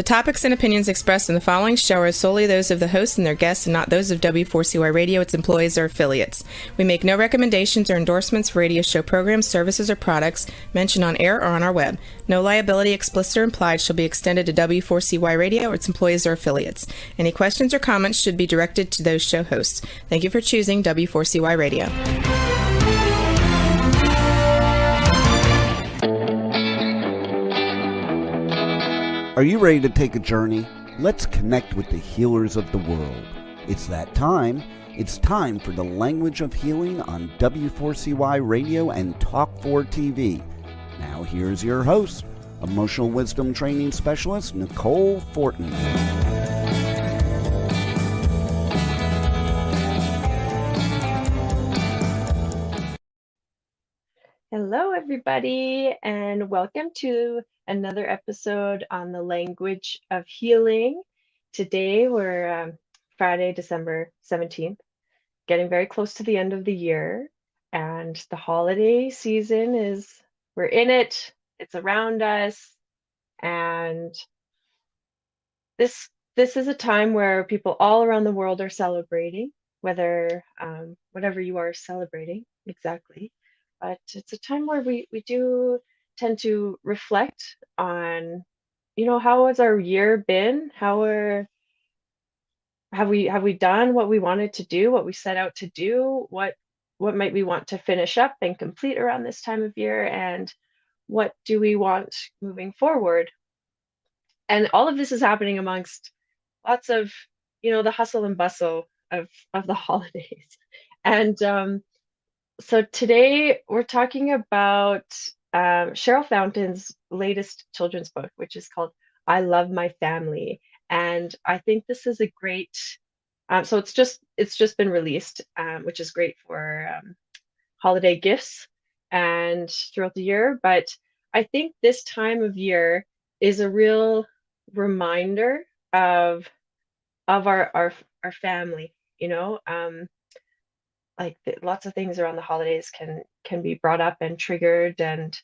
topics and opinions expressed in the following show are solely those of the hosts and their guests and not those of W4CY Radio, its employees, or affiliates. We make no recommendations or endorsements for radio show programs, services, or products mentioned on air or on our web. No liability, explicit or implied, shall be extended to W4CY Radio or its employees or affiliates. Any questions or comments should be directed to those show hosts. Thank you for choosing W4CY Radio. Are you ready to take a journey? Let's connect with the healers of the world. It's that time. It's time for the Language of Healing on W4CY Radio and Talk4 TV. Now here's your host, Emotional Wisdom Training Specialist Nicole Fortin. Hello, everybody, and welcome to another episode on the Language of Healing. Today, we're Friday, December 17th, getting very close to the end of the year, and the holiday season we're in it, it's around us, and this is a time where people all around the world are celebrating, whatever you are celebrating exactly. But it's a time where we do tend to reflect on, how has our year been? Have we done what we wanted to do, what we set out to do? What might we want to finish up and complete around this time of year? And what do we want moving forward? And all of this is happening amongst lots of, the hustle and bustle of the holidays. And so today we're talking about Cheryl Fountain's latest children's book, which is called I Love My Family. And I think this is a great, so it's just been released, which is great for holiday gifts and throughout the year. But I think this time of year is a real reminder of our family, lots of things around the holidays can be brought up and triggered, and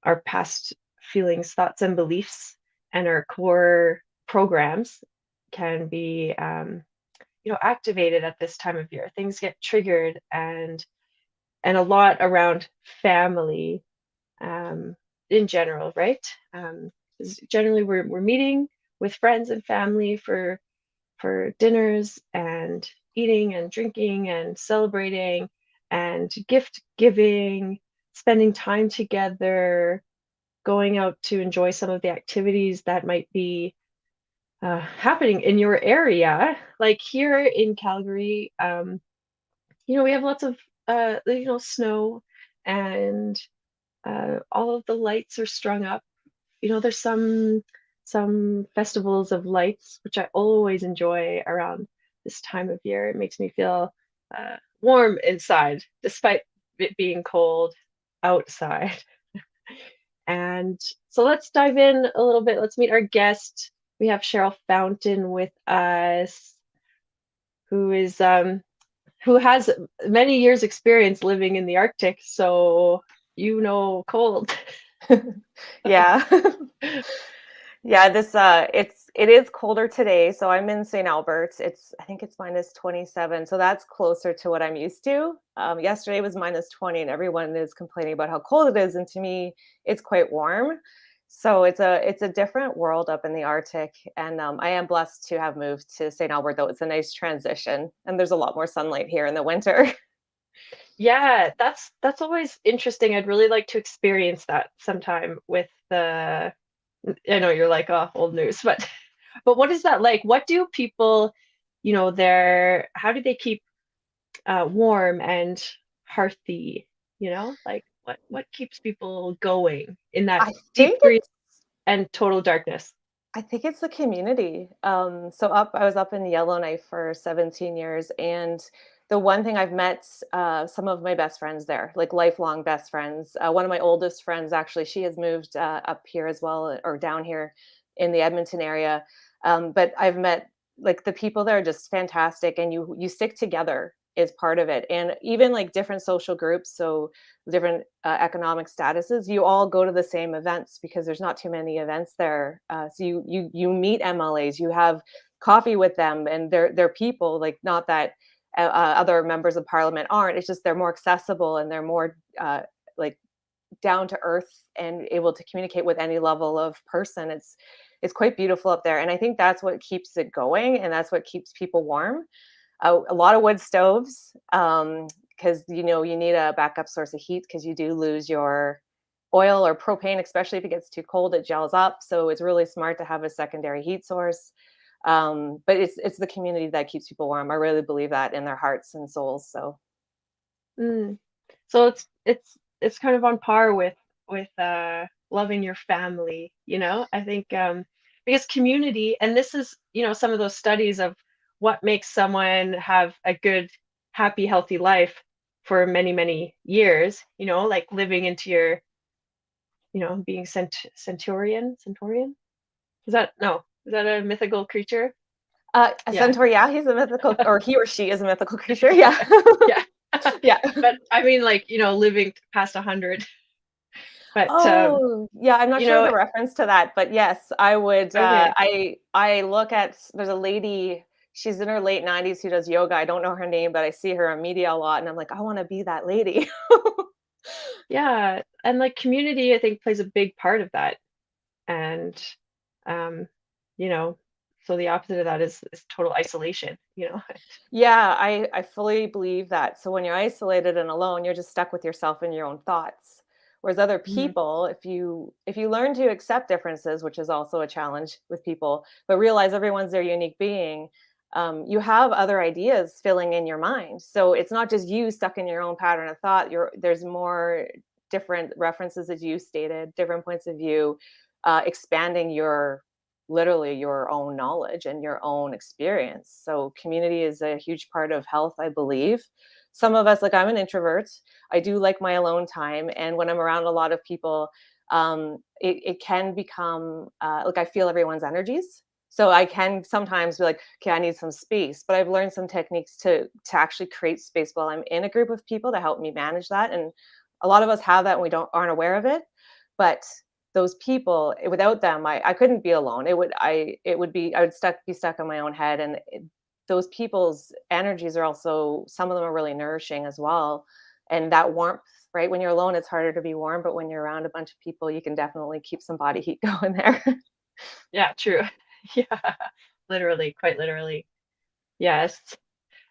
our past feelings, thoughts, and beliefs, and our core programs can be, activated at this time of year. Things get triggered, and a lot around family, in general, right? 'Cause generally, we're meeting with friends and family for dinners and eating and drinking and celebrating and gift giving, spending time together, going out to enjoy some of the activities that might be happening in your area. Like here in Calgary, we have lots of snow, and all of the lights are strung up. There's some festivals of lights, which I always enjoy around this time of year. It makes me feel warm inside, despite it being cold outside. And so let's dive in a little bit. Let's meet our guest. We have Cheryl Fountain with us, who has many years experience living in the Arctic, so cold. Yeah. Yeah, it is colder today. So I'm in St. Albert. I think it's minus 27. So that's closer to what I'm used to. Yesterday was minus 20 and everyone is complaining about how cold it is. And to me, it's quite warm. So it's a different world up in the Arctic. And I am blessed to have moved to St. Albert, though it's a nice transition. And there's a lot more sunlight here in the winter. Yeah, that's always interesting. I'd really like to experience that sometime with I know you're like, oh, old news, but what is that like? What do people, how do they keep warm and hearthy? Like what keeps people going in that deep freeze and total darkness? I think it's the community. I was up in Yellowknife for 17 years, and the one thing I've met some of my best friends there, like lifelong best friends. One of my oldest friends, actually, she has moved up here as well, or down here in the Edmonton area. But I've met like the people there are just fantastic, and you stick together. is part of it. And even like different social groups, so different economic statuses, you all go to the same events because there's not too many events there. So you meet MLAs, you have coffee with them, and they're people, like, not that other members of parliament aren't. It's just they're more accessible and they're more like down to earth and able to communicate with any level of person. It's quite beautiful up there, and I think that's what keeps it going, and that's what keeps people warm. A lot of wood stoves, because you need a backup source of heat, because you do lose your oil or propane, especially if it gets too cold, it gels up. So it's really smart to have a secondary heat source. But it's the community that keeps people warm. I really believe that in their hearts and souls. So Mm. So it's kind of on par with loving your family, I think, because community, and this is, some of those studies of what makes someone have a good, happy, healthy life for many, many years, like living into your, being centurion. Is that a mythical creature? a Yeah. centaur, yeah, he's a mythical, or he or she is a mythical creature. Yeah. Yeah. Yeah. But I mean, like, living past 100. But Oh, yeah, I'm not you sure know, the reference to that, but yes, I would, okay. I look at, there's a lady, she's in her late 90s who does yoga. I don't know her name, but I see her on media a lot, and I'm like, I wanna be that lady. Yeah, and like community, I think, plays a big part of that. And um, you know, so the opposite of that is total isolation, Yeah, I fully believe that. So when you're isolated and alone, you're just stuck with yourself and your own thoughts. Whereas other Mhm. people, if you learn to accept differences, which is also a challenge with people, but realize everyone's their unique being, you have other ideas filling in your mind. So it's not just you stuck in your own pattern of thought. There's more different references, as you stated, different points of view, expanding literally your own knowledge and your own experience. So community is a huge part of health, I believe. Some of us, like, I'm an introvert. I do like my alone time, and when I'm around a lot of people, it can become like I feel everyone's energies. So I can sometimes be like, okay, I need some space. But I've learned some techniques to actually create space while I'm in a group of people to help me manage that. And a lot of us have that and we aren't aware of it. But those people, without them, I couldn't be alone. I would be stuck in my own head. And those people's energies are also, some of them are really nourishing as well. And that warmth, right? When you're alone, it's harder to be warm, but when you're around a bunch of people, you can definitely keep some body heat going there. Yeah, true. Yeah, literally, quite literally. Yes.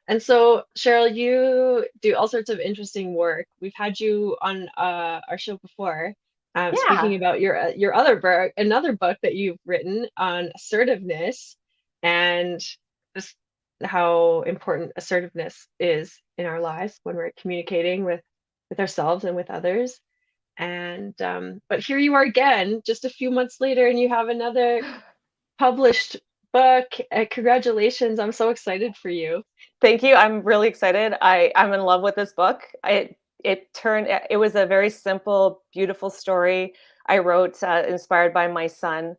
And so, Cheryl, you do all sorts of interesting work. We've had you on our show before, speaking Yeah. about your other book, another book that you've written on assertiveness, and just how important assertiveness is in our lives when we're communicating with ourselves and with others. And but here you are again, just a few months later, and you have another published book. Congratulations! I'm so excited for you. Thank you. I'm really excited. I'm in love with this book. It was a very simple, beautiful story I wrote, inspired by my son,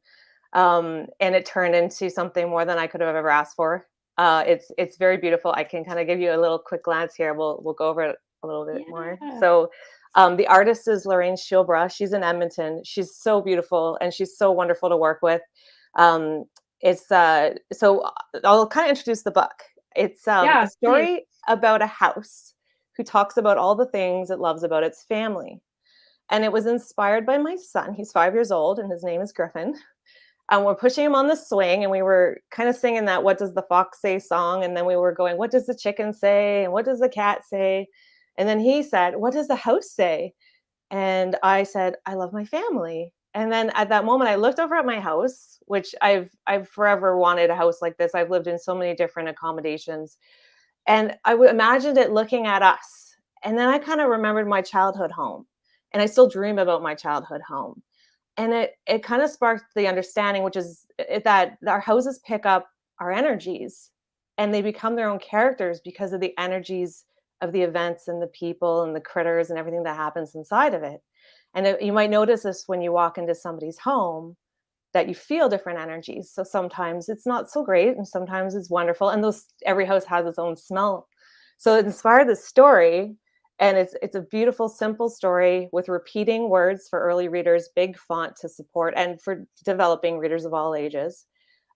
and it turned into something more than I could have ever asked for. It's very beautiful. I can kind of give you a little quick glance here. We'll go over it a little bit more. Yeah. So, the artist is Lorraine Shielbra. She's in Edmonton. She's so beautiful and she's so wonderful to work with. Um, so I'll kind of introduce the book. It's a Yeah, please. story about a house who talks about all the things it loves about its family. And it was inspired by my son. He's 5 years old and his name is Griffin. And we're pushing him on the swing and we were kind of singing that "What Does the Fox Say" song. And then we were going, "What does the chicken say? And what does the cat say?" And then he said, "What does the house say?" And I said, "I love my family." And then at that moment, I looked over at my house, which I've forever wanted a house like this. I've lived in so many different accommodations, and imagined it looking at us. And then I kind of remembered my childhood home, and I still dream about my childhood home. And it kind of sparked the understanding, which is that our houses pick up our energies, and they become their own characters because of the energies of the events and the people and the critters and everything that happens inside of it. And you might notice this when you walk into somebody's home, that you feel different energies. So sometimes it's not so great and sometimes it's wonderful. And every house has its own smell. So it inspired the story, and it's a beautiful, simple story with repeating words for early readers, big font to support, and for developing readers of all ages,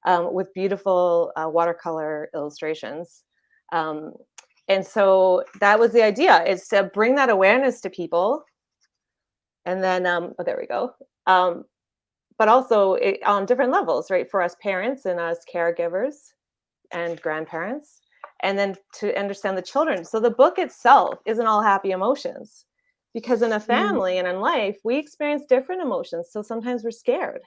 with beautiful watercolor illustrations. Um, and so that was the idea, is to bring that awareness to people. And then, oh, there we go. But also on different levels, right? For us parents and us caregivers and grandparents, and then to understand the children. So the book itself isn't all happy emotions, because in a family and in life, we experience different emotions. So sometimes we're scared.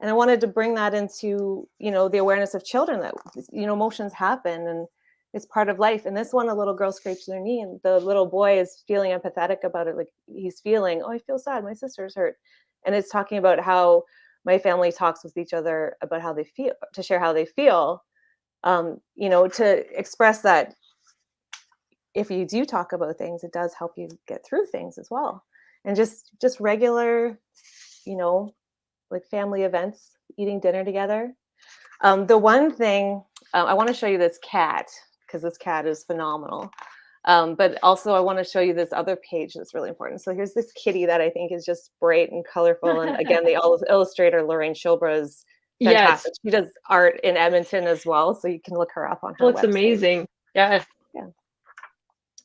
And I wanted to bring that into, the awareness of children, that, emotions happen and it's part of life. And this one, a little girl scrapes their knee and the little boy is feeling empathetic about it. Like he's feeling, oh, I feel sad. My sister's hurt. And it's talking about how my family talks with each other about how they feel, to share how they feel, to express that if you do talk about things, it does help you get through things as well. And just regular, like family events, eating dinner together. The one thing, I want to show you this cat, because this cat is phenomenal. But also I want to show you this other page that's really important. So here's this kitty that I think is just bright and colorful. And again, the illustrator, Lorraine Shilbra, is fantastic. Yes. She does art in Edmonton as well. So you can look her up on her website. It's amazing. Yes. Yeah.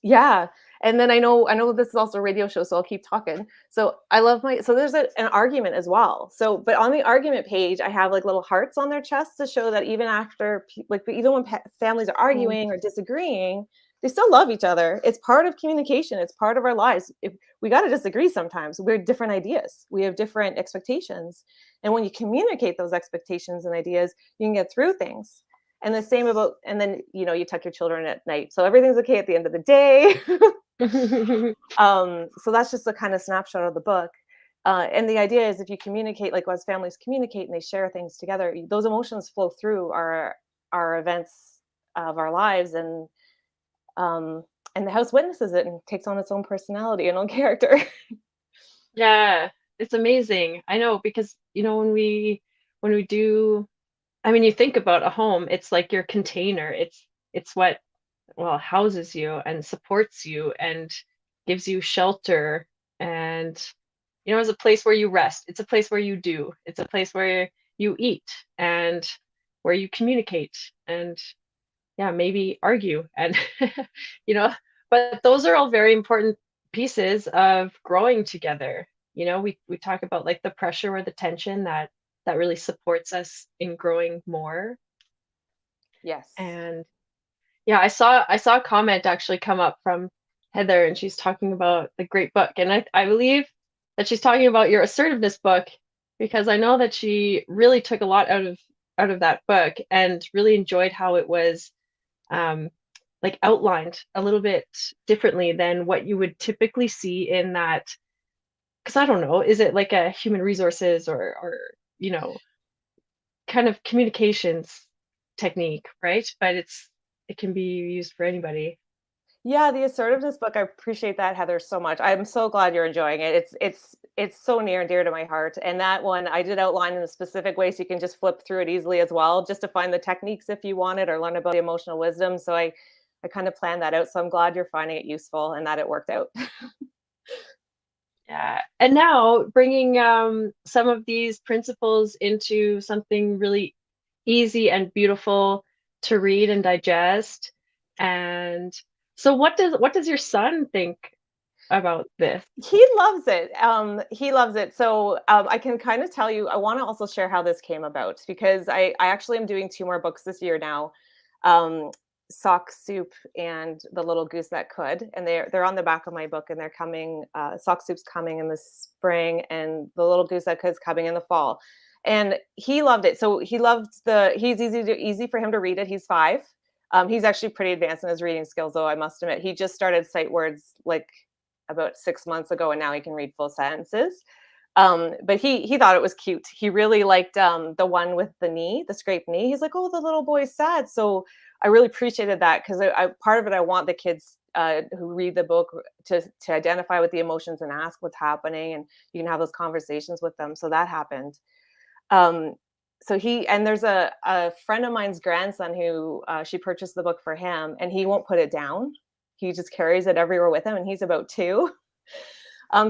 Yeah. And then I know this is also a radio show, so I'll keep talking. So I love so there's an argument as well. So, but on the argument page, I have like little hearts on their chests to show that even after, even when families are arguing or disagreeing, they still love each other. It's part of communication. It's part of our lives. If we got to disagree sometimes, we're different ideas. We have different expectations. And when you communicate those expectations and ideas, you can get through things. And the same about, and then, you tuck your children at night. So everything's okay at the end of the day. So that's just a kind of snapshot of the book. And the idea is, if you communicate, like as families communicate and they share things together, those emotions flow through our events of our lives, and the house witnesses it and takes on its own personality and own character. Yeah, it's amazing. I know, because when we do, I mean, you think about a home, it's like your container. It's what, well, houses you and supports you and gives you shelter, and is a place where you rest. It's a place where you do. It's a place where you eat and where you communicate and, yeah, maybe argue and but those are all very important pieces of growing together. We talk about like the pressure or the tension that really supports us in growing more. Yes. And yeah, I saw a comment actually come up from Heather, and she's talking about the great book. And I believe that she's talking about your assertiveness book, because I know that she really took a lot out of that book and really enjoyed how it was like outlined a little bit differently than what you would typically see in that. Because I don't know, is it like a human resources or kind of communications technique, right? But it can be used for anybody. Yeah, the assertiveness book, I appreciate that, Heather, so much. I'm so glad you're enjoying it. It's so near and dear to my heart. And that one I did outline in a specific way, so you can just flip through it easily as well, just to find the techniques if you want it, or learn about the emotional wisdom. So I kind of planned that out. So I'm glad you're finding it useful and that it worked out. Yeah. And now bringing some of these principles into something really easy and beautiful to read and digest. And so what does your son think about this? He loves it. He loves it. So I can kind of tell you, I want to also share how this came about, because I actually am doing 2 more books this year now. Sock Soup and The Little Goose That Could, and they're on the back of my book, and they're coming. Sock Soup's coming in the spring, and The Little Goose That Could is coming in the fall. And he loved it. So he loved he's easy for him to read it. He's 5. He's actually pretty advanced in his reading skills, though, I must admit. He just started sight words like about 6 months ago, and now he can read full sentences. But he thought it was cute. He really liked the one with the scraped knee. He's like, oh, the little boy's sad. So I really appreciated that, because I part of it, I want the kids who read the book to identify with the emotions and ask what's happening, and you can have those conversations with them. So that happened. and there's a friend of mine's grandson who she purchased the book for him, and he won't put it down. He just carries it everywhere with him, and he's about 2.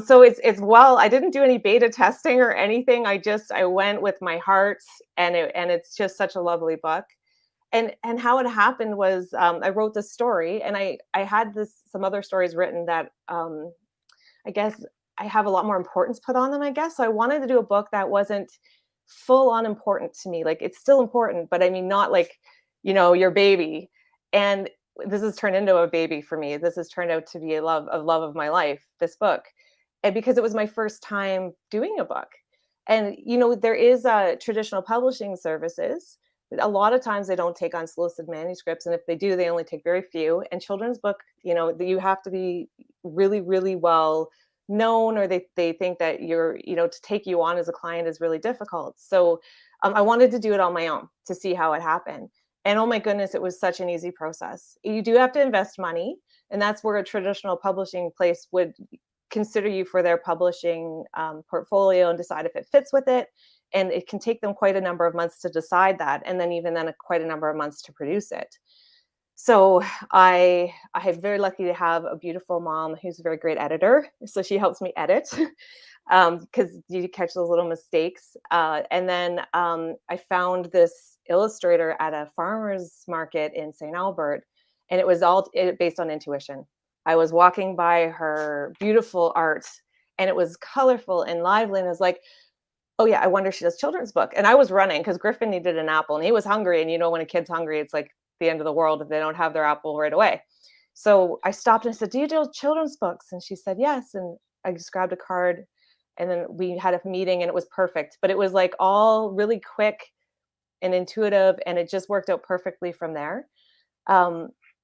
So well, I didn't do any beta testing or anything. I went with my heart, and it's just such a lovely book. And how it happened was, I wrote this story, and I had some other stories written that I guess I have a lot more importance put on them, I guess. So I wanted to do a book that wasn't full on important to me. Like, it's still important, but I mean, not like, your baby. And this has turned into a baby for me. This has turned out to be a love of my life, this book. And because it was my first time doing a book. And, there is traditional publishing services. A lot of times they don't take unsolicited manuscripts. And if they do, they only take very few. And children's book, you have to be really, really well known, or they think that to take you on as a client is really difficult. So I wanted to do it on my own to see how it happened. And oh my goodness, it was such an easy process. You do have to invest money, and that's where a traditional publishing place would consider you for their publishing portfolio and decide if it fits with it. And it can take them quite a number of months to decide that, and then quite a number of months to produce it. So I am very lucky to have a beautiful mom who's a very great editor. So she helps me edit because you catch those little mistakes. And then I found this illustrator at a farmer's market in St. Albert, and it was all based on intuition. I was walking by her beautiful art, and it was colorful and lively, and I was like, oh yeah, I wonder if she does children's book. And I was running because Griffin needed an apple, and he was hungry. And when a kid's hungry, it's like the end of the world if they don't have their apple right away. So I stopped and I said, do you do children's books? And she said, yes. And I just grabbed a card, and then we had a meeting, and it was perfect. But it was like all really quick and intuitive, and it just worked out perfectly from there.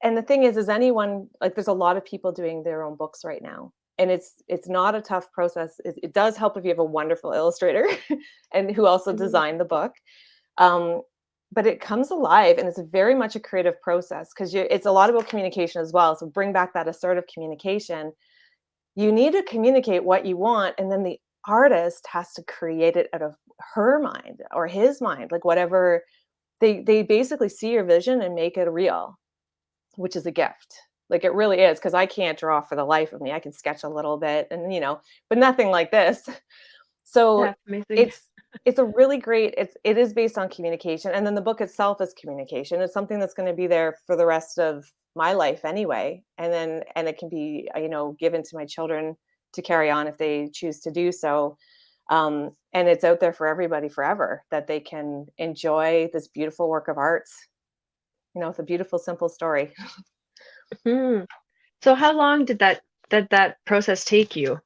And the thing is anyone, like, there's a lot of people doing their own books right now. And it's not a tough process. It does help if you have a wonderful illustrator and who also designed the book. But it comes alive, and it's very much a creative process because it's a lot about communication as well. So bring back that assertive communication. You need to communicate what you want, and then the artist has to create it out of her mind or his mind, like whatever. They basically see your vision and make it real, which is a gift. Like, it really is, because I can't draw for the life of me. I can sketch a little bit, and but nothing like this. So That's amazing. it's a really great, it is based on communication. And then the book itself is communication. It's something that's going to be there for the rest of my life anyway. And it can be, given to my children to carry on if they choose to do so. And it's out there for everybody forever, that they can enjoy this beautiful work of art. It's a beautiful, simple story. Mhm. So how long did that process take you?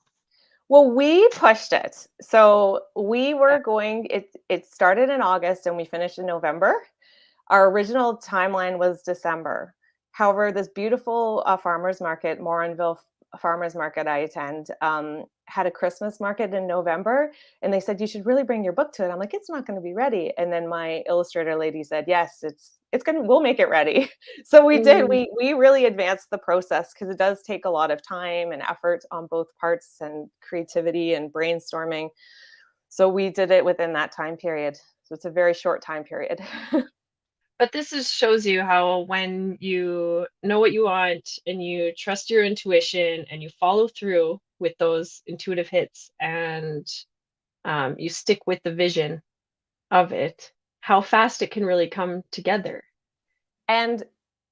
Well, we pushed it. So we were going, it started in August and we finished in November. Our original timeline was December. However, this beautiful farmers market, Morinville Farmers Market I attend, had a Christmas market in November, and they said, you should really bring your book to it. I'm like, it's not going to be ready. And then my illustrator lady said, yes, we'll make it ready. So we did. We really advanced the process because it does take a lot of time and effort on both parts, and creativity and brainstorming. So we did it within that time period. So it's a very short time period. But this shows you how, when you know what you want and you trust your intuition and you follow through with those intuitive hits, and you stick with the vision of it, how fast it can really come together. And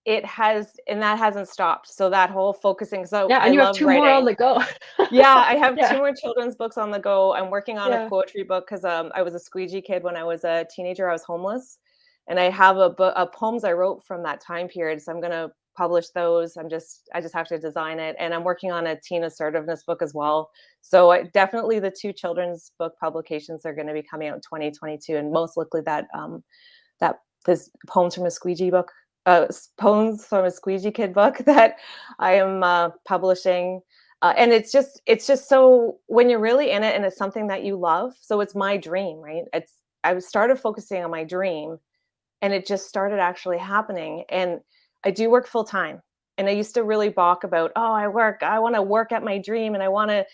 that hasn't stopped. So that whole focusing. So Yeah, I and you have love 2 more on writing. the go. Yeah, I have Yeah. 2 more children's books on the go. I'm working on a Yeah. poetry book because I was a squeegee kid when I was a teenager. I was homeless, and I have a book of poems I wrote from that time period. So I'm going to publish those. I just have to design it, and I'm working on a teen assertiveness book as well. So definitely the 2 children's book publications are going to be coming out in 2022, and most likely that this poems from a squeegee book. Poems from a squeegee kid book that I am publishing. And it's just so, when you're really in it and it's something that you love, so it's my dream, right? I started focusing on my dream, and it just started actually happening. And I do work full time. And I used to really balk about, oh, I want to work at my dream, and I want to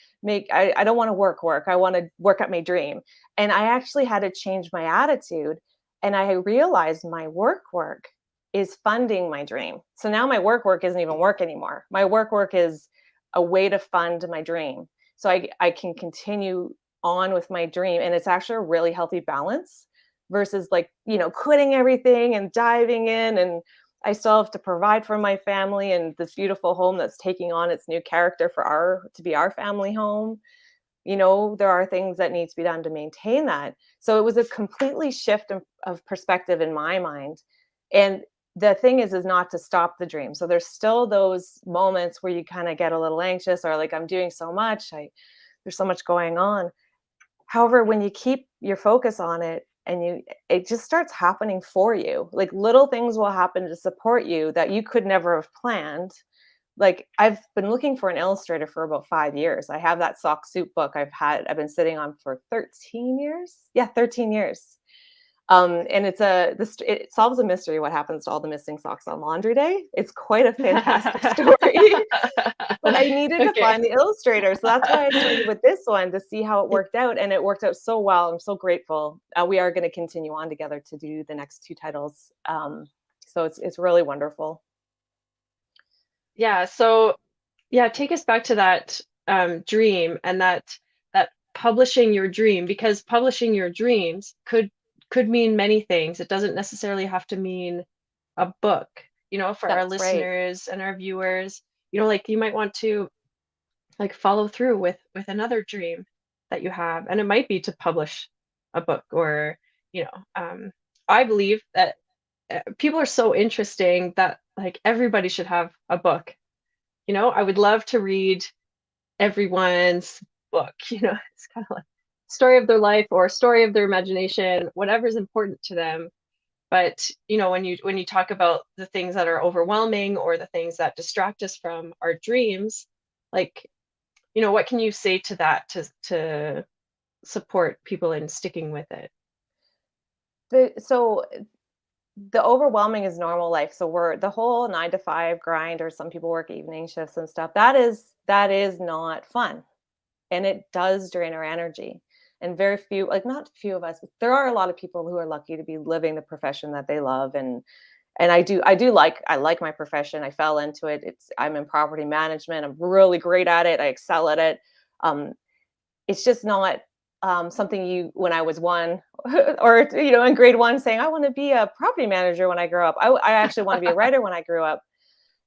I don't want to work. I want to work at my dream. And I actually had to change my attitude. And I realized my work is funding my dream. So now my work isn't even work anymore. My work is a way to fund my dream. So I can continue on with my dream. And it's actually a really healthy balance versus like, quitting everything and diving in, and I still have to provide for my family and this beautiful home that's taking on its new character to be our family home. There are things that need to be done to maintain that. So it was a completely shift of perspective in my mind. And the thing is not to stop the dream. So there's still those moments where you kind of get a little anxious, or like, I'm doing so much, there's so much going on. However, when you keep your focus on it, and it just starts happening for you. Like, little things will happen to support you that you could never have planned. Like, I've been looking for an illustrator for about 5 years. I have that sock soup book I've been sitting on for 13 years. Yeah, 13 years. And it solves a mystery, what happens to all the missing socks on laundry day. It's quite a fantastic story. But I needed to find the illustrator. So that's why I started with this one, to see how it worked out. And it worked out so well. I'm so grateful. We are going to continue on together to do the next 2 titles. So it's really wonderful. Yeah. So yeah, take us back to that dream, and that publishing your dream, because publishing your dreams could mean many things. It doesn't necessarily have to mean a book, for our That's right. listeners and our viewers. Like, you might want to like follow through with another dream that you have, and it might be to publish a book, or I believe that people are so interesting that like everybody should have a book. I would love to read everyone's book. It's kind of like story of their life or story of their imagination, whatever's important to them. But when you talk about the things that are overwhelming, or the things that distract us from our dreams, like, what can you say to that, to support people in sticking with it? So the overwhelming is normal life. So we're the whole 9 to 5 grind, or some people work evening shifts and stuff. That is not fun. And it does drain our energy. And very few, like, not few of us, but there are a lot of people who are lucky to be living the profession that they love. And I like my profession. I fell into it. I'm in property management. I'm really great at it. I excel at it. It's just not something when I was 1 or, in grade 1, saying, I want to be a property manager when I grow up. I actually want to be a writer when I grew up.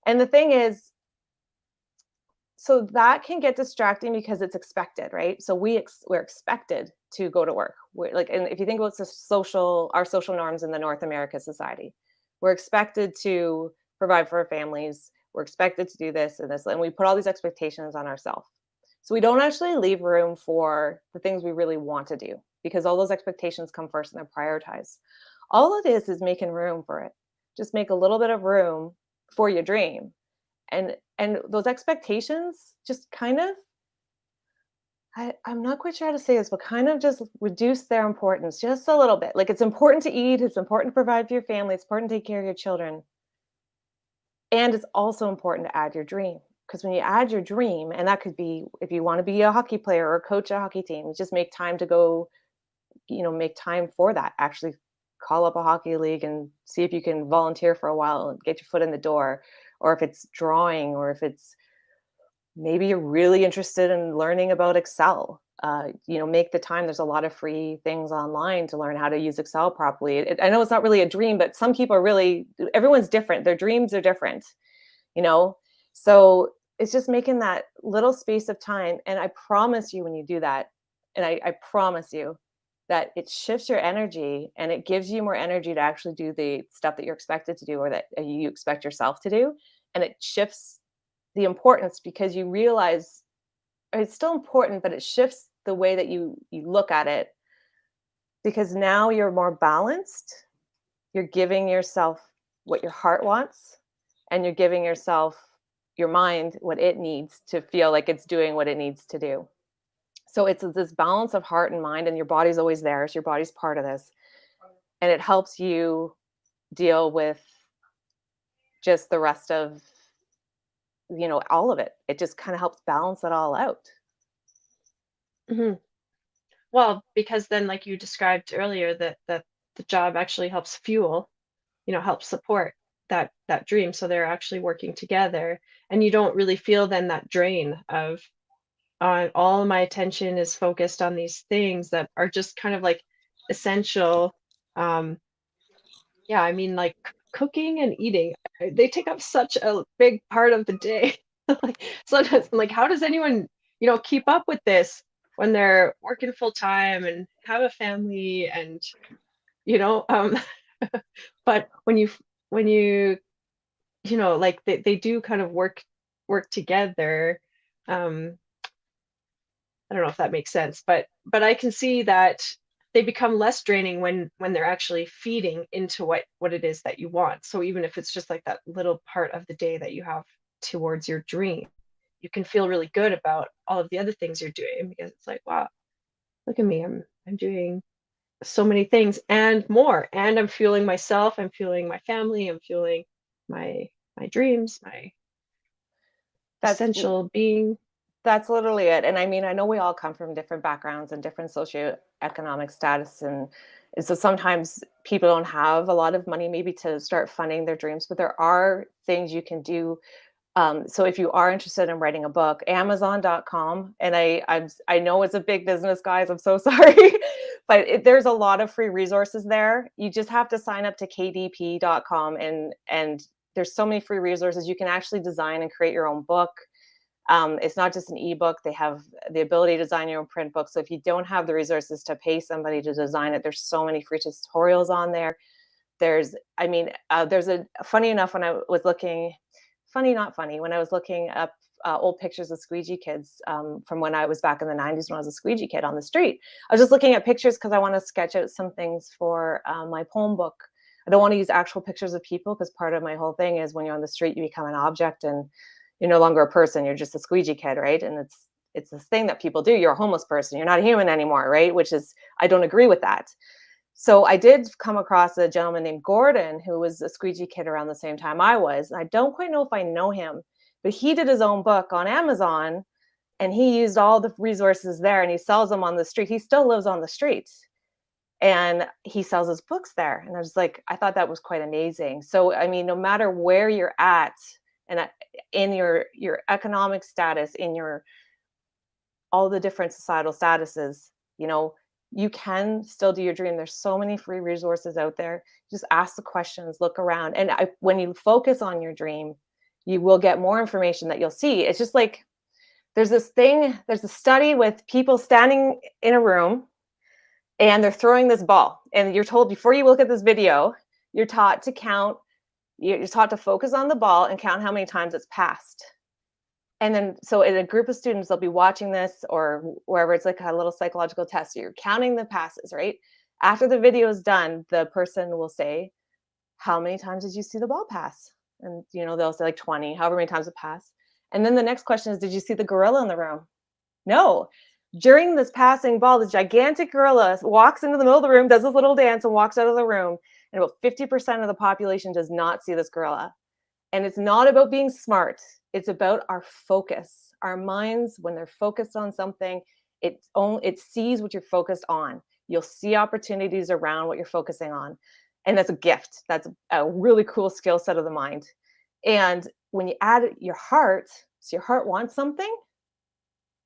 And the thing is, so that can get distracting because it's expected, right? So we're expected to go to work. And if you think about our social norms in the North America society, we're expected to provide for our families. We're expected to do this and this, and we put all these expectations on ourselves. So we don't actually leave room for the things we really want to do, because all those expectations come first and they're prioritized. All it is making room for it. Just make a little bit of room for your dream. And those expectations just kind of, I'm not quite sure how to say this, but kind of just reduce their importance just a little bit. Like, it's important to eat, it's important to provide for your family, it's important to take care of your children. And it's also important to add your dream. Because when you add your dream, and that could be if you want to be a hockey player or coach a hockey team, you just make time to go, make time for that. Actually call up a hockey league and see if you can volunteer for a while and get your foot in the door. Or if it's drawing, or if it's maybe you're really interested in learning about Excel, make the time. There's a lot of free things online to learn how to use Excel properly. I know it's not really a dream, but some people everyone's different. Their dreams are different, So it's just making that little space of time. And I promise you, when you do that, and I promise you that it shifts your energy, and it gives you more energy to actually do the stuff that you're expected to do, or that you expect yourself to do. And it shifts the importance, because you realize it's still important, but it shifts the way that you look at it, because now you're more balanced. You're giving yourself what your heart wants, and you're giving your mind what it needs to feel like it's doing what it needs to do. So it's this balance of heart and mind, and your body's always there. So your body's part of this, and it helps you deal with just the rest of all of it. It just kind of helps balance it all out. Hmm. Well, because then, like you described earlier, that the job actually helps fuel, helps support that dream. So they're actually working together, and you don't really feel then that drain of all my attention is focused on these things that are just kind of like essential. Um, yeah, I mean, like cooking and eating, they take up such a big part of the day. Like sometimes I'm like, how does anyone, keep up with this when they're working full time and have a family and, you know, um, but when you, like they do kind of work together. Um, I don't know if that makes sense, but I can see that they become less draining when they're actually feeding into what it is that you want. So even if it's just like that little part of the day that you have towards your dream, you can feel really good about all of the other things you're doing because it's like, wow, look at me. I'm doing so many things and more. And I'm fueling myself, I'm fueling my family, I'm fueling my dreams, my That's essential being. That's literally it. And I mean, I know we all come from different backgrounds and different socioeconomic status. And so sometimes people don't have a lot of money maybe to start funding their dreams, but there are things you can do. So if you are interested in writing a book, Amazon.com, and I know it's a big business, guys. I'm so sorry, but there's a lot of free resources there. You just have to sign up to kdp.com, and there's so many free resources. You can actually design and create your own book. It's not just an ebook. They have the ability to design your own print book. So if you don't have the resources to pay somebody to design it, there's so many free tutorials on there. There's a funny enough when I was looking, funny not funny, when I was looking up old pictures of squeegee kids from when I was back in the 90s when I was a squeegee kid on the street. I was just looking at pictures because I want to sketch out some things for my poem book. I don't want to use actual pictures of people because part of my whole thing is when you're on the street, you become an object and you're no longer a person. You're just a squeegee kid, right? And it's this thing that people do. You're a homeless person. You're not a human anymore, right? Which is, I don't agree with that. So I did come across a gentleman named Gordon who was a squeegee kid around the same time I was. I don't quite know if I know him, but he did his own book on Amazon and he used all the resources there and he sells them on the street. He still lives on the street and he sells his books there. And I was like, I thought that was quite amazing. So, I mean, no matter where you're at and in your economic status, in your all the different societal statuses, you can still do your dream. There's so many free resources out there. Just ask the questions, look around. And when you focus on your dream, you will get more information that you'll see. It's just like, there's a study with people standing in a room and they're throwing this ball. And you're told before you look at this video, you're taught to count, you're taught to focus on the ball and count how many times it's passed. And then, so in a group of students, they'll be watching this or wherever it's like a little psychological test. So you're counting the passes, right? After the video is done, the person will say, how many times did you see the ball pass? And, they'll say like 20, however many times it passed. And then the next question is, did you see the gorilla in the room? No. During this passing ball, the gigantic gorilla walks into the middle of the room, does this little dance and walks out of the room. And about 50% of the population does not see this gorilla. And it's not about being smart. It's about our focus. Our minds, when they're focused on something, it sees what you're focused on. You'll see opportunities around what you're focusing on. And that's a gift. That's a really cool skill set of the mind. And when you add your heart, so your heart wants something,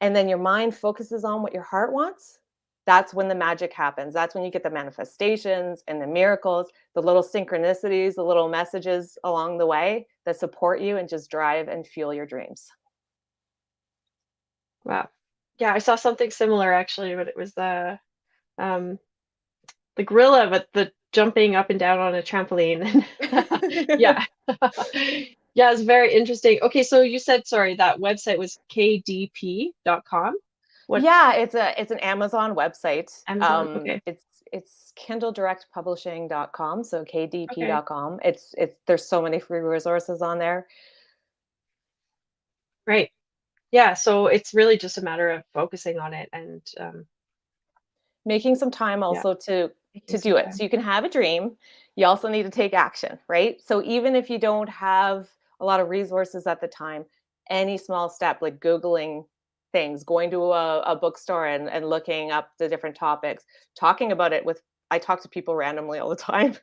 and then your mind focuses on what your heart wants, that's when the magic happens. That's when you get the manifestations and the miracles, the little synchronicities, the little messages along the way that support you and just drive and fuel your dreams. Wow. Yeah, I saw something similar actually, but it was the gorilla, but the jumping up and down on a trampoline. Yeah. Yeah, it's very interesting. Okay, so you said, sorry, that website was kdp.com. Yeah, it's an Amazon website. Amazon, okay. It's kindledirectpublishing.com, so kdp.com. Okay. It's there's so many free resources on there. Right. Yeah, so it's really just a matter of focusing on it and making some time also to do it. So you can have a dream. You also need to take action, right? So even if you don't have a lot of resources at the time, any small step, like Googling things, going to a bookstore and looking up the different topics, talking about it with, I talk to people randomly all the time.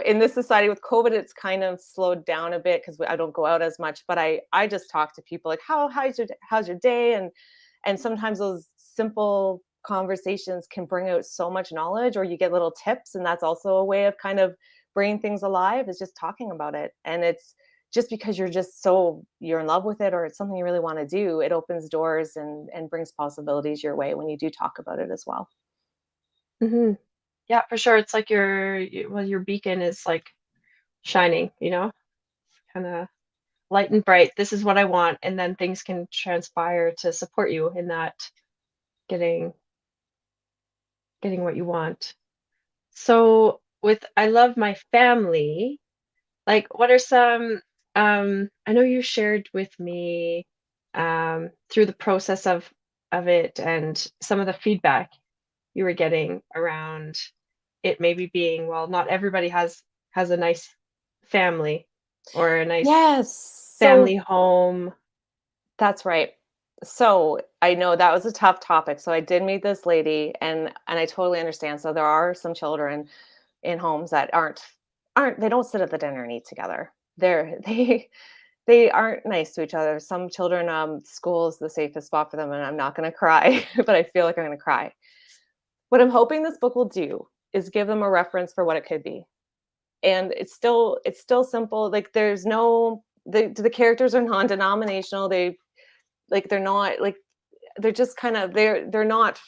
In this society with COVID, it's kind of slowed down a bit because I don't go out as much, but I just talk to people like, how's your day? And sometimes those simple conversations can bring out so much knowledge, or you get little tips. And that's also a way of kind of bringing things alive, is just talking about it. And it's just because you're in love with it, or it's something you really want to do, it opens doors and brings possibilities your way when you do talk about it as well. Hmm. Yeah, for sure. It's like your beacon is like shining, kind of light and bright. This is what I want, and then things can transpire to support you in that getting what you want. So with I love my family, like what are some I know you shared with me through the process of it and some of the feedback you were getting around it maybe being, well, not everybody has a nice family or a nice Yes. So family home. that's right. So I know that was a tough topic. So I did meet this lady, and I totally understand. So there are some children in homes that aren't they don't sit at the dinner and eat together. They aren't nice to each other. Some children, school is the safest spot for them, and I'm not gonna cry, but I feel like I'm gonna cry. What I'm hoping this book will do is give them a reference for what it could be. And it's still simple. Like there's no the characters are non-denominational. They're not like, they're just kind of, they're not,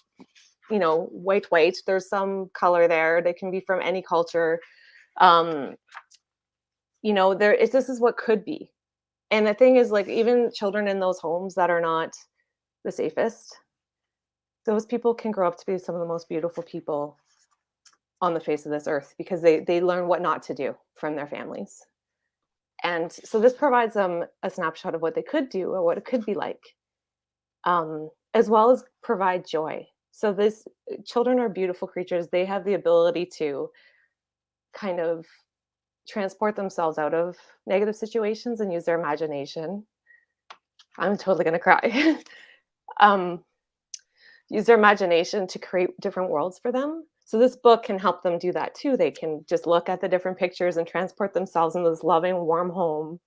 white. There's some color there. They can be from any culture. um this is what could be. And the thing is, like, even children in those homes that are not the safest, those people can grow up to be some of the most beautiful people on the face of this earth, because they learn what not to do from their families. And so this provides them a snapshot of what they could do or what it could be like, as well as provide joy. So this children are beautiful creatures. They have the ability to kind of transport themselves out of negative situations and use their imagination. I'm totally gonna cry. um, Use their imagination to create different worlds for them. So this book can help them do that too. They can just look at the different pictures and transport themselves into this loving, warm home.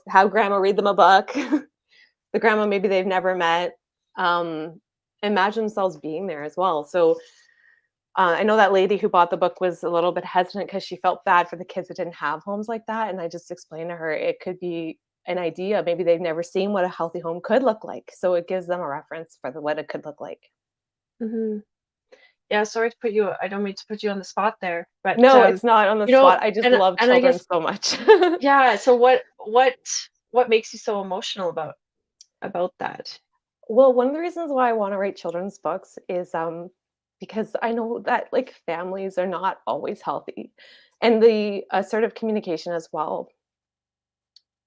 Have grandma read them a book. The grandma maybe they've never met. Um, Imagine themselves being there as well. So I know that lady who bought the book was a little bit hesitant because she felt bad for the kids that didn't have homes like that. And I just explained to her it could be an idea. Maybe they've never seen what a healthy home could look like. So it gives them a reference for what it could look like. Hmm. Yeah, sorry to put you, I don't mean to put you on the spot there, but No, it's not on the spot. I just love and I children guess, so much. yeah, so what makes you so emotional about that? Well, one of the reasons why I want to write children's books is because I know that, like, families are not always healthy, and the assertive communication as well.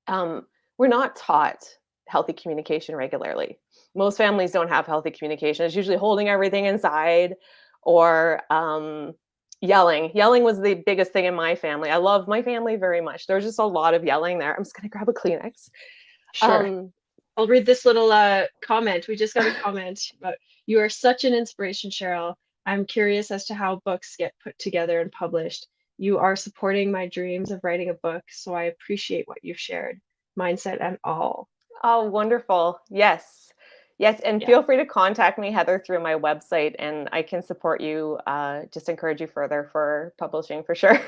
We're not taught healthy communication regularly. Most families don't have healthy communication. It's usually holding everything inside, or yelling. Yelling was the biggest thing in my family. I love my family very much. There's just a lot of yelling there. I'm just gonna grab a Kleenex. Sure. Um, I'll read this little comment. We just got a comment about, you are such an inspiration, Cheryl. I'm curious as to how books get put together and published. You are supporting my dreams of writing a book, so I appreciate what you've shared, mindset and all. oh, wonderful. Yes. Yes. And Yeah. feel free to contact me, Heather, through my website, and I can support you, just encourage you further for publishing for sure.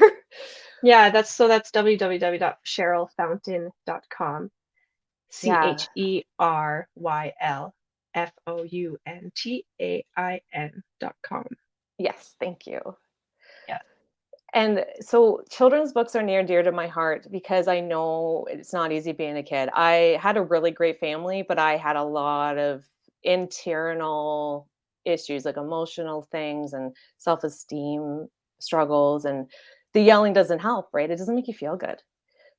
Yeah, that's www.cherylfountain.com. Yeah. CHERYLFOUNTAIN.com. Yes. Thank you. Yeah. And so children's books are near and dear to my heart because I know it's not easy being a kid. I had a really great family, but I had a lot of internal issues, like emotional things and self-esteem struggles. And the yelling doesn't help, right? It doesn't make you feel good.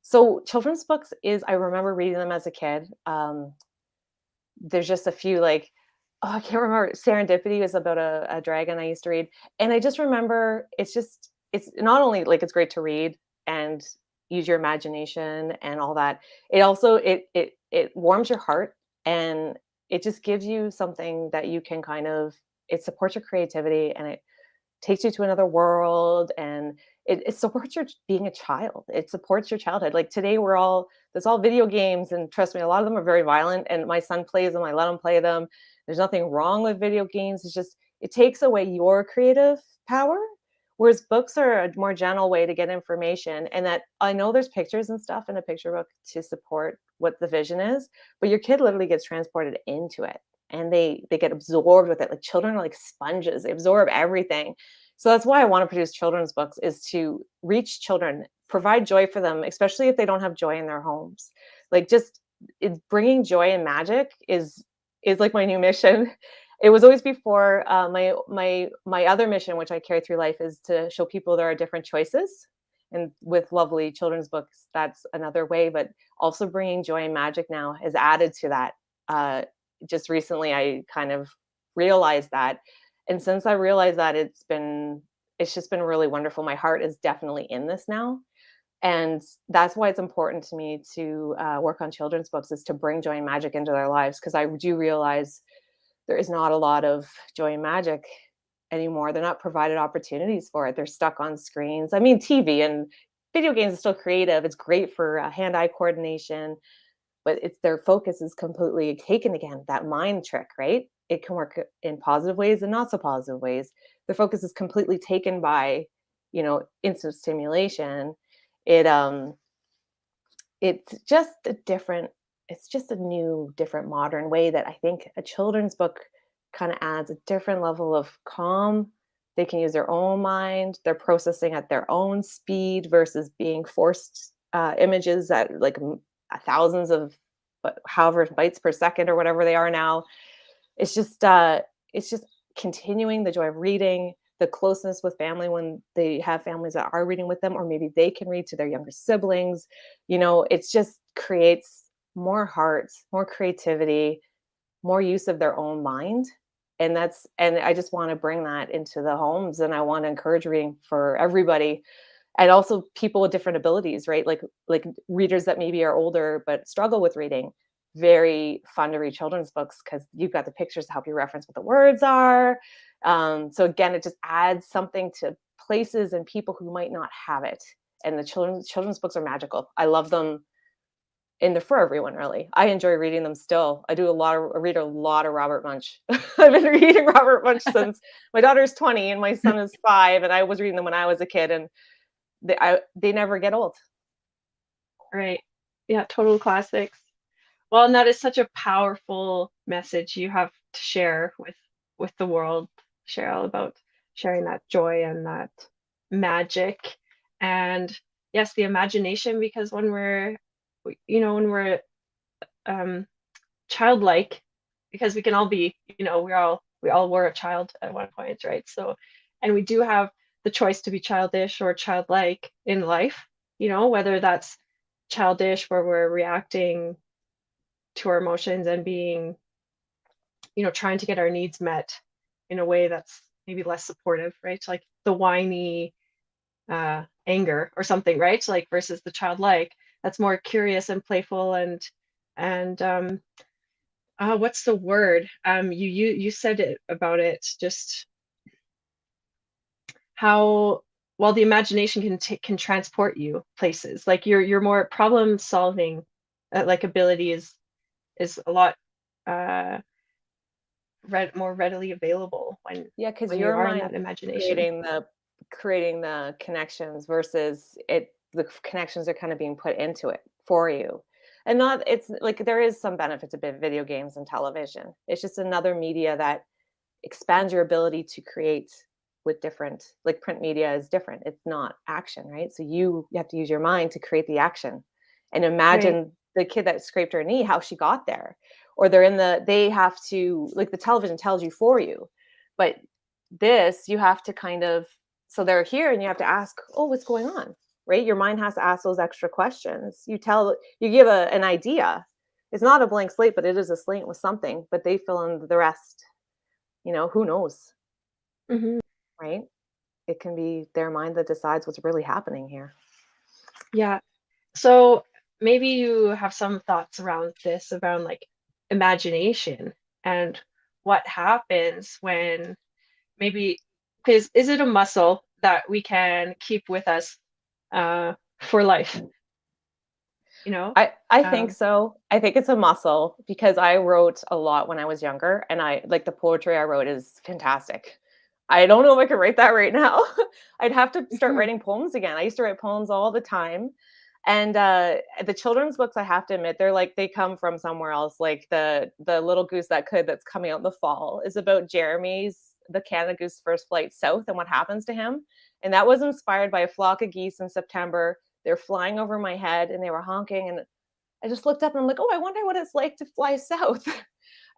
So children's books I remember reading them as a kid. There's just a few, like, oh, I can't remember. Serendipity was about a dragon I used to read. And I just remember it's not only like it's great to read, and use your imagination and all that. It also it warms your heart, and it just gives you something that you can kind of, it supports your creativity, and it takes you to another world, and it supports your being a child. It supports your childhood. Like today there's all video games, and trust me, a lot of them are very violent, and my son plays them. I let him play them. There's nothing wrong with video games. It's just, it takes away your creative power. Whereas books are a more gentle way to get information. And that, I know there's pictures and stuff in a picture book to support what the vision is, but your kid literally gets transported into it, and they get absorbed with it. Like children are like sponges, they absorb everything. So that's why I want to produce children's books, is to reach children, provide joy for them, especially if they don't have joy in their homes. Like just bringing joy and magic is like my new mission. It was always before. My other mission, which I carry through life, is to show people there are different choices. And with lovely children's books, that's another way. But also bringing joy and magic now is added to that. Just recently, I kind of realized that. And since I realized that, it's just been really wonderful. My heart is definitely in this now. And that's why it's important to me to work on children's books, is to bring joy and magic into their lives. Because I do realize there is not a lot of joy and magic anymore. They're not provided opportunities for it. They're stuck on screens. I mean, TV and video games is still creative. It's great for hand-eye coordination, but it's, their focus is completely taken again. That mind trick, right? It can work in positive ways and not so positive ways. Their focus is completely taken by, instant stimulation. It's just a new, different modern way that I think a children's book kind of adds a different level of calm. They can use their own mind. They're processing at their own speed versus being forced images at like thousands of, however, bytes per second or whatever they are now. It's just continuing the joy of reading, the closeness with family when they have families that are reading with them, or maybe they can read to their younger siblings. It's just creates more heart, more creativity, more use of their own mind. And I just want to bring that into the homes, and I want to encourage reading for everybody, and also people with different abilities, right? Like readers that maybe are older but struggle with reading. Very fun to read children's books because you've got the pictures to help you reference what the words are. So again, it just adds something to places and people who might not have it. And the children's books are magical. I love them. And they're for everyone, really. I enjoy reading them still. I read a lot of Robert Munch. I've been reading Robert Munch since my daughter's 20 and my son is 5, and I was reading them when I was a kid, and they never get old. Right. Yeah, total classics. Well, and that is such a powerful message you have to share with the world, Cheryl, about sharing that joy and that magic. And yes, the imagination, because when we're childlike, because we can all be, we all were a child at one point, right? So, and we do have the choice to be childish or childlike in life, whether that's childish where we're reacting to our emotions and being, trying to get our needs met in a way that's maybe less supportive, right? Like the whiny anger or something, right? Like versus the childlike that's more curious and playful and what's the word? You said it about it, just how well the imagination can transport you places. Like your more problem solving like ability is a lot more readily available Because when you your are in mind that imagination. creating the connections versus the connections are kind of being put into it for you. And not, it's like there is some benefit to video games and television. It's just another media that expands your ability to create with different, like print media is different. It's not action, right? So you have to use your mind to create the action. And imagine Right. the kid that scraped her knee, how she got there. Or they have to, like the television tells you for you. But this, you have to kind of, so they're here and you have to ask, oh, what's going on? Right? Your mind has to ask those extra questions. You give an idea. It's not a blank slate, but it is a slate with something, but they fill in the rest. Who knows? Hmm. Right? It can be their mind that decides what's really happening here. Yeah. So maybe you have some thoughts around this, around like imagination and what happens when maybe, because is it a muscle that we can keep with us for life? You know? I think Um, so. I think it's a muscle because I wrote a lot when I was younger, and I like the poetry I wrote is fantastic. I don't know if I could write that right now. I'd have to start mhm, writing poems again. I used to write poems all the time. And the children's books, I have to admit, they're like they come from somewhere else. Like the Little Goose That Could that's coming out in the fall is about the Canada Goose first flight south and what happens to him. And that was inspired by a flock of geese in September. They're flying over my head and they were honking. And I just looked up and I'm like, oh, I wonder what it's like to fly south.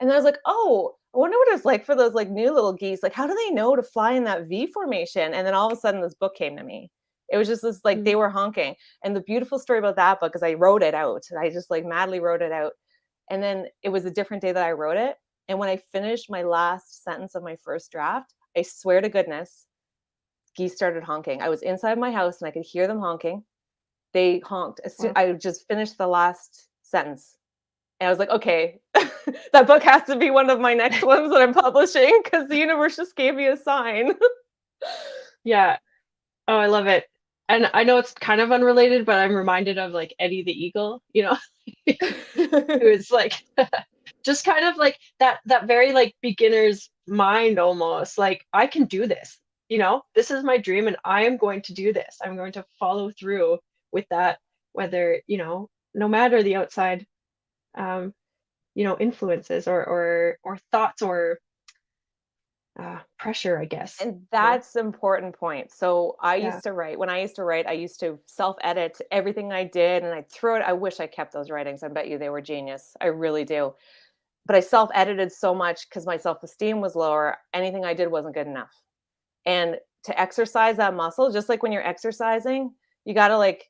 And then I was like, oh, I wonder what it's like for those like new little geese. Like, how do they know to fly in that V formation? And then all of a sudden, this book came to me. It was just this like mm, they were honking. And the beautiful story about that book is I wrote it out. I just like madly wrote it out. And then it was a different day that I wrote it. And when I finished my last sentence of my first draft, I swear to goodness, geese started honking. I was inside my house and I could hear them honking. They honked as soon well, I just finished the last sentence. And I was like, okay, that book has to be one of my next ones that I'm publishing because the universe just gave me a sign. yeah. Oh, I love it. And I know it's kind of unrelated, but I'm reminded of like Eddie the Eagle, who is like just kind of like that very like beginner's mind almost. Like I can do this. This is my dream and I am going to do this. I'm going to follow through with that, whether, no matter the outside um, influences or thoughts or pressure, I guess. And that's an important point. So I Yeah. used to write. When I used to write, I used to self-edit everything I did and I'd throw it. I wish I kept those writings. I bet you they were genius. I really do. But I self-edited so much because my self-esteem was lower. Anything I did wasn't good enough. And to exercise that muscle, just like when you're exercising, you got to like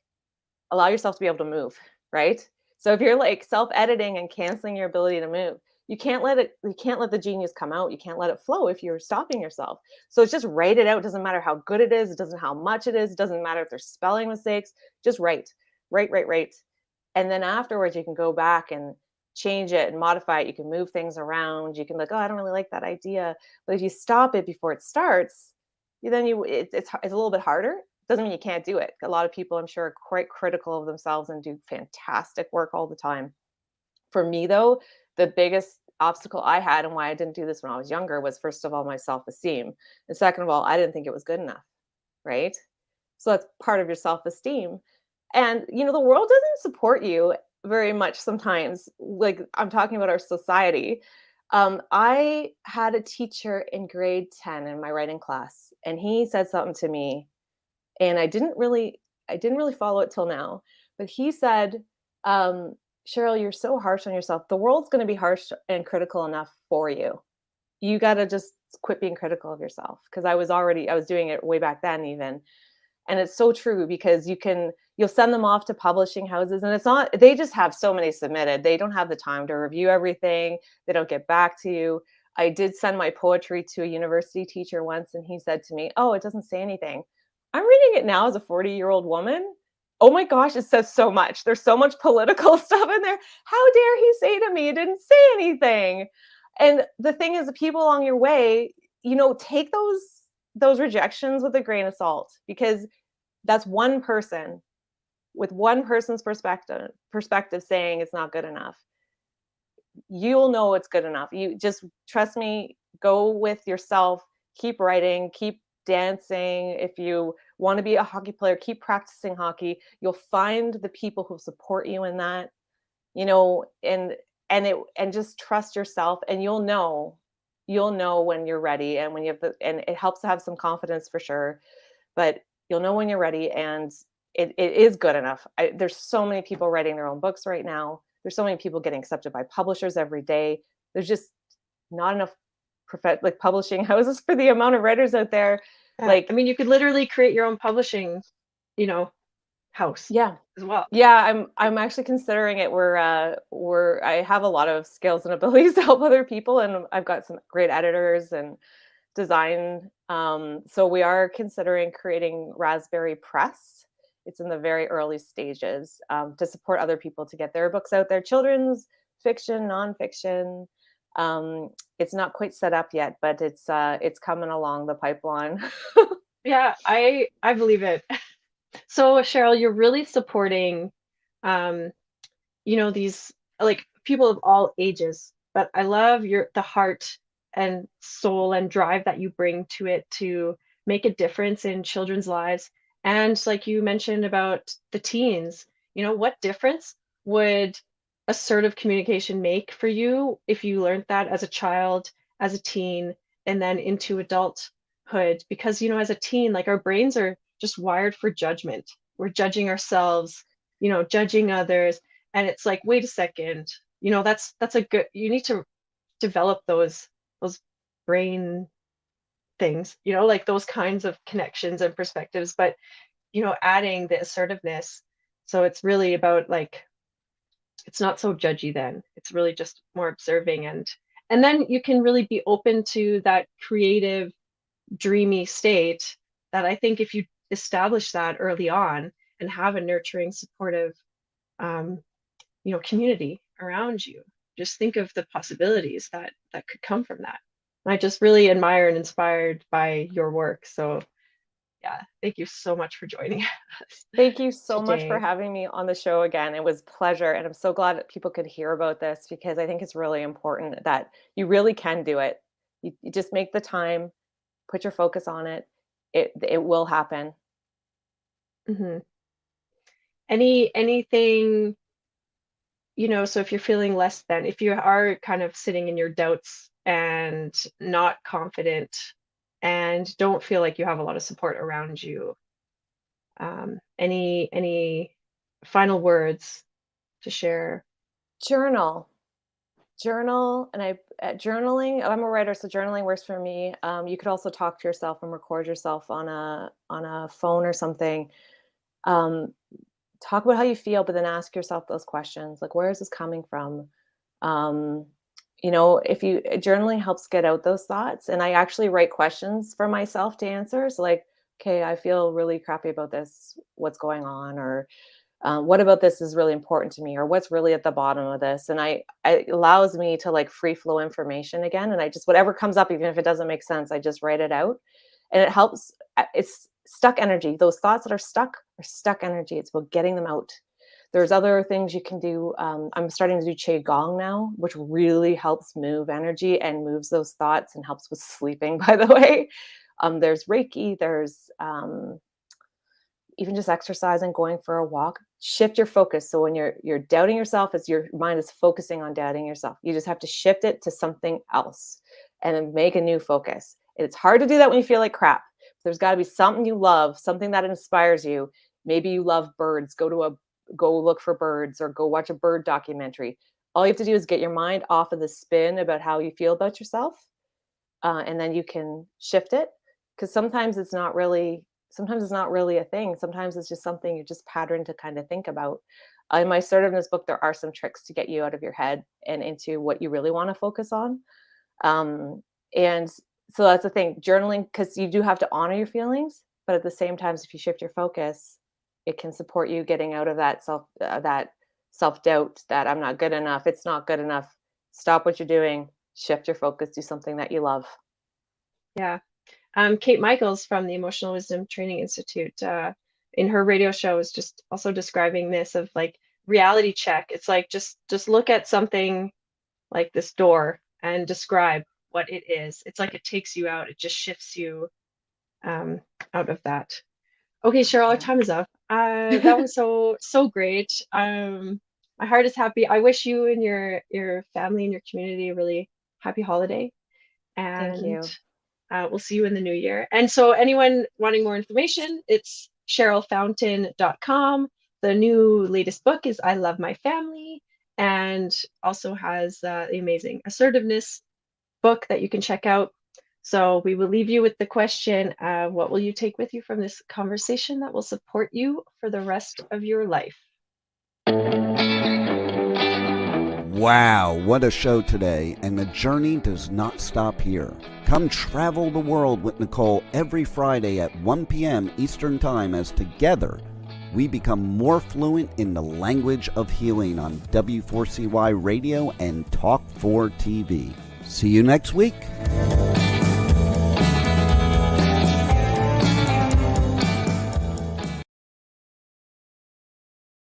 allow yourself to be able to move, right? So if you're like self-editing and canceling your ability to move, you can't let the genius come out. You can't let it flow if you're stopping yourself. So it's just write it out. It doesn't matter how good it is, it doesn't how much it is, it doesn't matter if there's spelling mistakes. Just write. Write, write, write. And then afterwards you can go back and change it and modify it. You can move things around. You can like, oh, I don't really like that idea. But if you stop it before it starts, then it's a little bit harder. Doesn't mean you can't do it. A lot of people, I'm sure, are quite critical of themselves and do fantastic work all the time. For me, though, the biggest obstacle I had and why I didn't do this when I was younger was first of all my self-esteem, and second of all, I didn't think it was good enough, right? So that's part of your self-esteem. And the world doesn't support you very much sometimes. Like I'm talking about our society. I had a teacher in grade 10 in my writing class, and he said something to me and I didn't really follow it till now. But he said, Cheryl, you're so harsh on yourself. The world's going to be harsh and critical enough for you. You got to just quit being critical of yourself. Because I was doing it way back then even. And it's so true because you'll send them off to publishing houses and it's not, they just have so many submitted. They don't have the time to review everything. They don't get back to you. I did send my poetry to a university teacher once and he said to me, oh, it doesn't say anything. I'm reading it now as a 40-year-old woman. Oh my gosh, it says so much. There's so much political stuff in there. How dare he say to me, it didn't say anything. And the thing is, the people along your way, take those rejections with a grain of salt because that's one person with one person's perspective saying it's not good enough. You'll know it's good enough. You just trust me, go with yourself, keep writing, keep dancing. If you want to be a hockey player, keep practicing hockey. You'll find the people who support you in that, and just trust yourself and you'll know when you're ready and when you have and it helps to have some confidence for sure, but you'll know when you're ready and it is good enough. There's so many people writing their own books right now. There's so many people getting accepted by publishers every day. There's just not enough like publishing houses for the amount of writers out there. Yeah. I Like, mean, you could literally create your own publishing, you know, house yeah, as well. yeah, I'm actually considering it. I have a lot of skills and abilities to help other people, and I've got some great editors and design. So we are considering creating Raspberry Press, It's in the very early stages, to support other people to get their books out there, children's fiction, nonfiction. It's not quite set up yet, but it's coming along the pipeline. Yeah, I believe it. So Cheryl, you're really supporting um, these like people of all ages, but I love the heart and soul and drive that you bring to it to make a difference in children's lives. And like you mentioned about the teens, what difference would assertive communication make for you if you learned that as a child, as a teen, and then into adulthood? Because as a teen, like our brains are just wired for judgment. We're judging ourselves, judging others, and it's like, wait a second, that's a good, you need to develop those brain things, like those kinds of connections and perspectives, but adding the assertiveness. So it's really about like, it's not so judgy then. It's really just more observing, and then you can really be open to that creative, dreamy state that I think if you establish that early on and have a nurturing, supportive um, community around you, just think of the possibilities that could come from that. I just really admire and inspired by your work. So yeah, thank you so much for joining us Thank you so much for today. having me on the show again. It was a pleasure. And I'm so glad that people could hear about this, because I think it's really important that you really can do it. You just make the time, put your focus on it. It will happen. Hmm. Anything, so if you're feeling less than, if you are kind of sitting in your doubts and not confident and don't feel like you have a lot of support around you, any final words to share? Journal. Journaling. I'm a writer, so journaling works for me. You could also talk to yourself and record yourself on a phone or something. Um, Talk about how you feel, but then ask yourself those questions, like, where is this coming from? Um, if you journaling helps get out those thoughts, and I actually write questions for myself to answer. So like, okay, I feel really crappy about this. What's going on? Or what about this is really important to me, or what's really at the bottom of this? And it allows me to like free flow information again. And I just, whatever comes up, even if it doesn't make sense, I just write it out, and it helps. It's stuck energy. Those thoughts that are stuck energy. It's about getting them out. There's other things you can do. I'm starting to do Qigong now, which really helps move energy and moves those thoughts and helps with sleeping, by the way. There's Reiki. There's even just exercising, going for a walk. Shift your focus. So when you're doubting yourself, as your mind is focusing on doubting yourself, you just have to shift it to something else and then make a new focus. And it's hard to do that when you feel like crap. There's got to be something you love, something that inspires you. Maybe you love birds. Go look for birds, or go watch a bird documentary. All you have to do is get your mind off of the spin about how you feel about yourself, and then you can shift it. Because sometimes it's not really a thing. Sometimes it's just something you're just patterned to kind of think about. In my assertiveness book, there are some tricks to get you out of your head and into what you really want to focus on. And so that's the thing, journaling, because you do have to honor your feelings, but at the same time, if you shift your focus, it can support you getting out of that self-doubt that I'm not good enough. It's not good enough. Stop what you're doing, shift your focus, do something that you love. Yeah. Kate Michaels from the Emotional Wisdom Training Institute, in her radio show, is just also describing this of like reality check. It's like, just look at something like this door and describe what it is. It's like it takes you out. It just shifts you out of that. Okay, Cheryl, our time is up. That was so great. My heart is happy. I wish you and your family and your community a really happy holiday. Thank you. And we'll see you in the new year. And so anyone wanting more information, it's CherylFountain.com. The new latest book is I Love My Family, and also has the amazing assertiveness book that you can check out. So we will leave you with the question, what will you take with you from this conversation that will support you for the rest of your life? Wow, what a show today, and the journey does not stop here. Come travel the world with Nicole every Friday at 1 p.m. Eastern Time, as together we become more fluent in the language of healing on W4CY Radio and Talk 4 TV. See you next week.